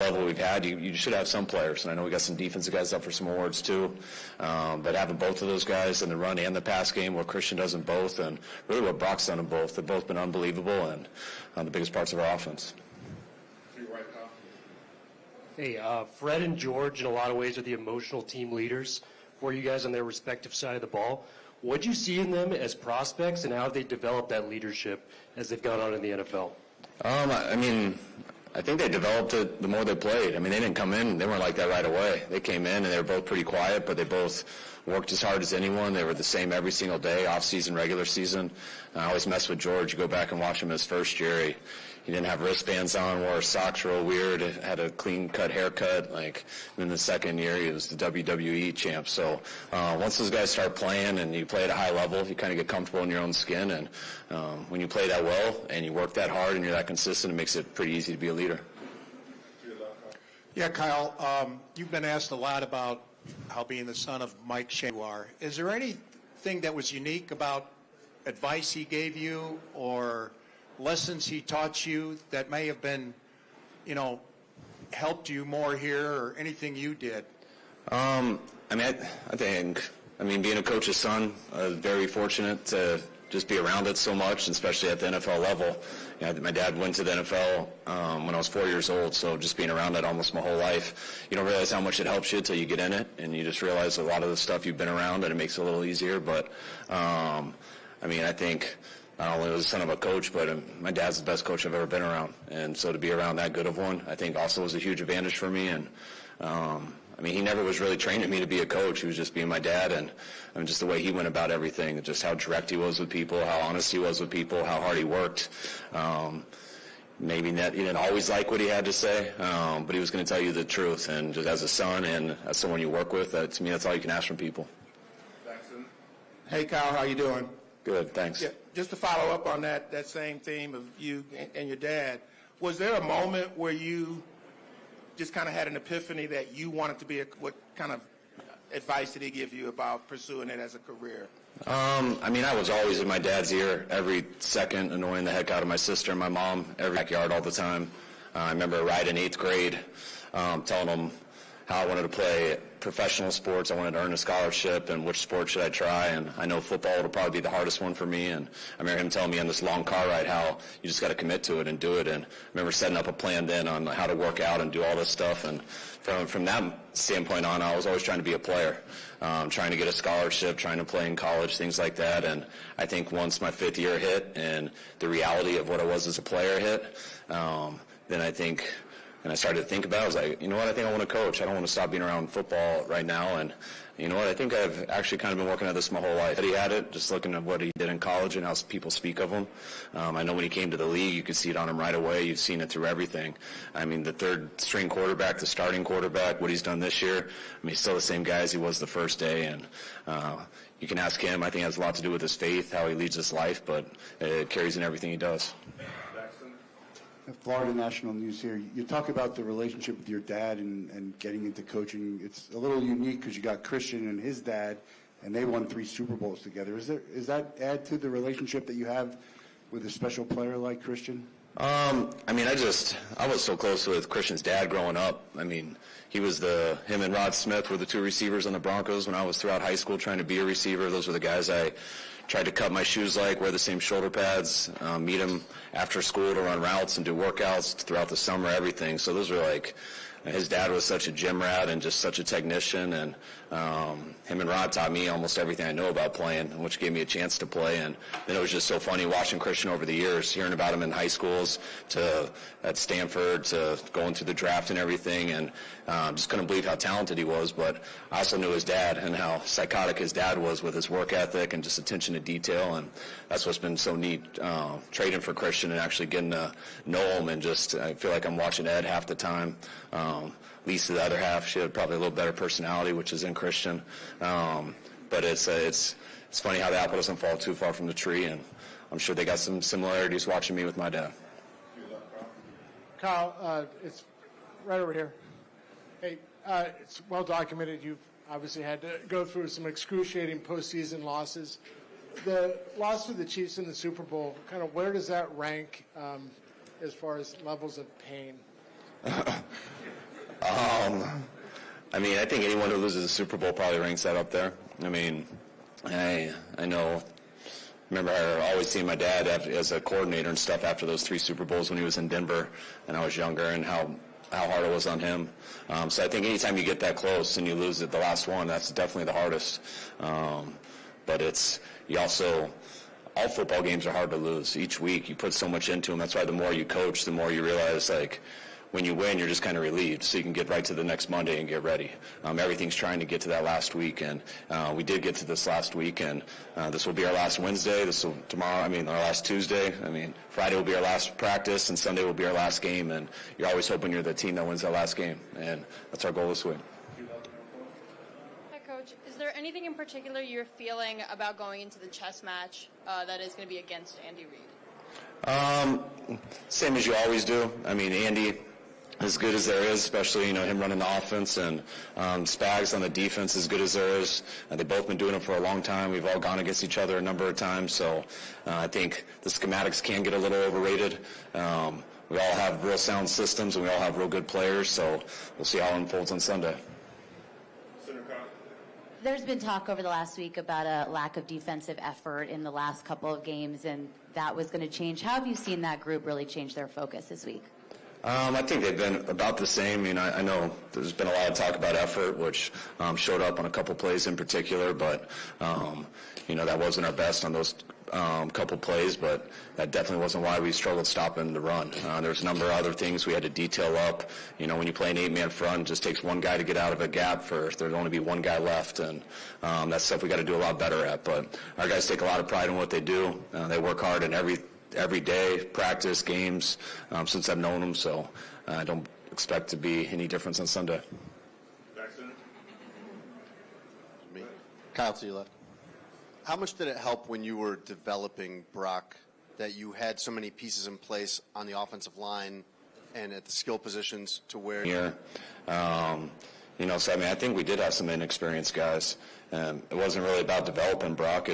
level we've had, you should have some players, and I know we got some defensive guys up for some awards too, but having both of those guys in the run and the pass game, what Christian does in both, and really what Brock's done in both, they've both been unbelievable and the biggest parts of our offense. Hey, Fred and George, in a lot of ways, are the emotional team leaders for you guys on their respective side of the ball. What do you see in them as prospects, and how have they developed that leadership as they've gone on in the NFL? I think they developed it the more they played. I mean, they didn't come in, they weren't like that right away. They came in and they were both pretty quiet, but they both worked as hard as anyone. They were the same every single day, off season, regular season. I always mess with George. You go back and watch him his first year. He didn't have wristbands on, wore socks real weird, had a clean-cut haircut. And in the second year, he was the WWE champ. So once those guys start playing and you play at a high level, you kind of get comfortable in your own skin. And when you play that well and you work that hard and you're that consistent, it makes it pretty easy to be a leader. Yeah, Kyle, you've been asked a lot about how being the son of Mike Shea you are. Is there anything that was unique about advice he gave you or lessons he taught you that may have been, helped you more here, or anything you did? I think being a coach's son, I was very fortunate to just be around it so much, especially at the NFL level. My dad went to the NFL when I was 4 years old, so just being around it almost my whole life, you don't realize how much it helps you until you get in it, and you just realize a lot of the stuff you've been around, and it makes it a little easier. But, I think not only was the son of a coach, but my dad's the best coach I've ever been around. And so to be around that good of one, I think also was a huge advantage for me. And, he never was really training me to be a coach. He was just being my dad, and just the way he went about everything, just how direct he was with people, how honest he was with people, how hard he worked. Maybe that he didn't always like what he had to say, but he was going to tell you the truth. And just as a son and as someone you work with, to me, that's all you can ask from people. Jackson. Hey, Kyle, how you doing? Good, thanks. Yeah, just to follow up on that same theme of you and your dad, was there a moment where you just kind of had an epiphany that you wanted to be what kind of advice did he give you about pursuing it as a career? I was always in my dad's ear every second, annoying the heck out of my sister and my mom, every backyard all the time. I remember right in 8th grade telling him how I wanted to play professional sports. I wanted to earn a scholarship, and which sport should I try. And I know football will probably be the hardest one for me. And I remember him telling me on this long car ride how you just got to commit to it and do it. And I remember setting up a plan then on how to work out and do all this stuff. And from that standpoint on, I was always trying to be a player, trying to get a scholarship, trying to play in college, things like that. And I think once my 5th year hit and the reality of what I was as a player hit, then I think – and I started to think about it. I was like, I think I want to coach. I don't want to stop being around football right now. And I think I've actually kind of been working at this my whole life. He had it, just looking at what he did in college and how people speak of him. I know when he came to the league, you could see it on him right away. You've seen it through everything. The third string quarterback, the starting quarterback, what he's done this year, he's still the same guy as he was the first day. And you can ask him. I think it has a lot to do with his faith, how he leads his life, but it carries in everything he does. Florida National News here. You talk about the relationship with your dad and getting into coaching. It's a little unique because you got Christian and his dad, and they won 3 Super Bowls together. Is that add to the relationship that you have with a special player like Christian? I was so close with Christian's dad growing up. He was him and Rod Smith were the 2 receivers on the Broncos when I was throughout high school trying to be a receiver. Those were the guys I tried to cut my shoes like, wear the same shoulder pads, meet him after school to run routes and do workouts throughout the summer, everything. So those were his dad was such a gym rat and just such a technician, and him and Rod taught me almost everything I know about playing, which gave me a chance to play. And then it was just so funny watching Christian over the years, hearing about him in high schools to at Stanford to going through the draft and everything, and just couldn't believe how talented he was. But I also knew his dad and how psychotic his dad was with his work ethic and just attention to detail, and that's what's been so neat, trading for Christian and actually getting to know him. And just I feel like I'm watching Ed half the time. Lisa, the other half, she had probably a little better personality, which is in Christian. But it's funny how the apple doesn't fall too far from the tree, and I'm sure they got some similarities watching me with my dad. Kyle, it's right over here. Hey, it's well documented. You've obviously had to go through some excruciating postseason losses. The loss to the Chiefs in the Super Bowl, kind of where does that rank as far as levels of pain? I mean, I think anyone who loses a Super Bowl probably ranks that up there. I mean, I know. Remember, I always seen my dad as a coordinator and stuff after those 3 Super Bowls when he was in Denver and I was younger, and how hard it was on him. So I think anytime you get that close and you lose it, the last one, that's definitely the hardest. But all football games are hard to lose. Each week you put so much into them. That's why the more you coach, the more you realize, like, when you win, you're just kind of relieved, so you can get right to the next Monday and get ready. Everything's trying to get to that last week, and we did get to this last week, and this will be our last Wednesday. Our last Tuesday. Friday will be our last practice, and Sunday will be our last game, and you're always hoping you're the team that wins that last game, and that's our goal this week. Hi, Coach. Is there anything in particular you're feeling about going into the chess match that is going to be against Andy Reid? Same as you always do. Andy, as good as there is, especially him running the offense, and Spags on the defense, as good as there is. They've both been doing it for a long time. We've all gone against each other a number of times, so I think the schematics can get a little overrated. We all have real sound systems, and we all have real good players, so we'll see how it unfolds on Sunday. There's been talk over the last week about a lack of defensive effort in the last couple of games, and that was going to change. How have you seen that group really change their focus this week? I think they've been about the same. I know there's been a lot of talk about effort, which showed up on a couple plays in particular, but that wasn't our best on those couple plays, but that definitely wasn't why we struggled stopping the run. There's a number of other things we had to detail up. When you play an 8-man front, it just takes one guy to get out of a gap first. There'd only be one guy left, and that's stuff we got to do a lot better at. But our guys take a lot of pride in what they do. They work hard in every day, practice, games, since I've known them, so I don't expect to be any difference on Sunday. Kyle, to your left. How much did it help when you were developing Brock that you had so many pieces in place on the offensive line and at the skill positions to where... I think we did have some inexperienced guys. It wasn't really about developing Brock.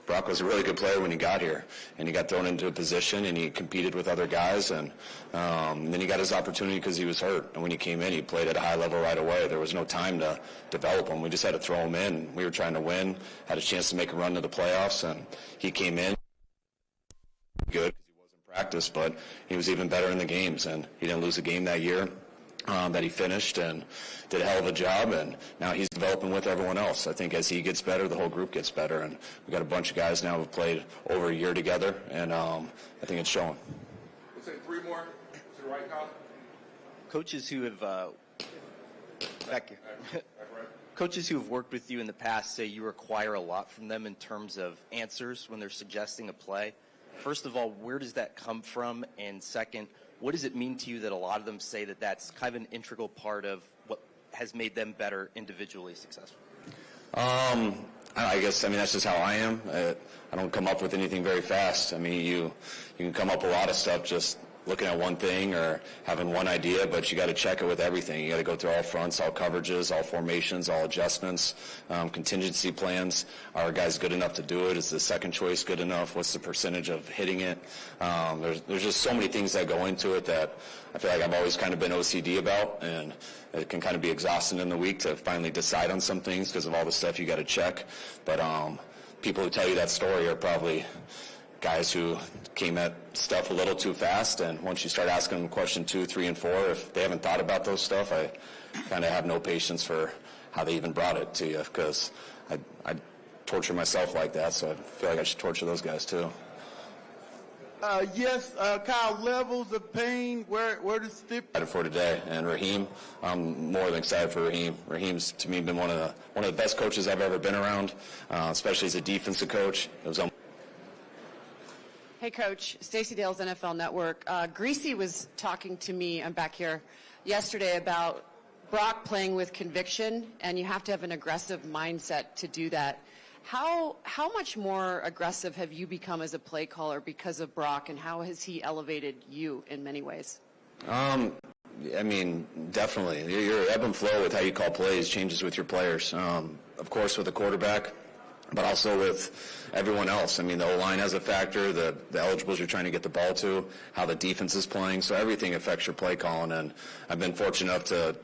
Brock was a really good player when he got here, and he got thrown into a position, and he competed with other guys, and then he got his opportunity because he was hurt. And when he came in, he played at a high level right away. There was no time to develop him. We just had to throw him in. We were trying to win, had a chance to make a run to the playoffs, and he came in good because he was in practice, but he was even better in the games, and he didn't lose a game that year. That he finished and did a hell of a job, and now he's developing with everyone else. I think as he gets better, the whole group gets better, and we've got a bunch of guys now who have played over a year together, and I think it's showing. Let's say 3 more to the right, Kyle. Coaches who have coaches who have worked with you in the past say you require a lot from them in terms of answers when they're suggesting a play. First of all, where does that come from? And second, what does it mean to you that a lot of them say that that's kind of an integral part of what has made them better individually successful? I guess that's just how I am. I don't come up with anything very fast. You can come up with a lot of stuff just looking at one thing or having one idea, but you got to check it with everything. You got to go through all fronts, all coverages, all formations, all adjustments, contingency plans. Are guys good enough to do it? Is the second choice good enough? What's the percentage of hitting it? There's just so many things that go into it that I feel like I've always kind of been OCD about, and it can kind of be exhausting in the week to finally decide on some things because of all the stuff you got to check. But people who tell you that story are probably guys who came at stuff a little too fast, and once you start asking them question 2, 3, and 4, if they haven't thought about those stuff, I kind of have no patience for how they even brought it to you, because I torture myself like that, so I feel like I should torture those guys too. Kyle, levels of pain, where does it... Excited for today, and Raheem, I'm more than excited for Raheem. Raheem's, to me, been one of the best coaches I've ever been around, especially as a defensive coach. It was Hey, Coach. Stacey Dales, NFL Network. Greasy was talking to me, I'm back here, yesterday about Brock playing with conviction, and you have to have an aggressive mindset to do that. How much more aggressive have you become as a play caller because of Brock, and how has he elevated you in many ways? Definitely. Your ebb and flow with how you call plays changes with your players. Of course, with a quarterback, but also with everyone else. I mean, the O-line has a factor, the eligibles you're trying to get the ball to, how the defense is playing, so everything affects your play calling, and I've been fortunate enough to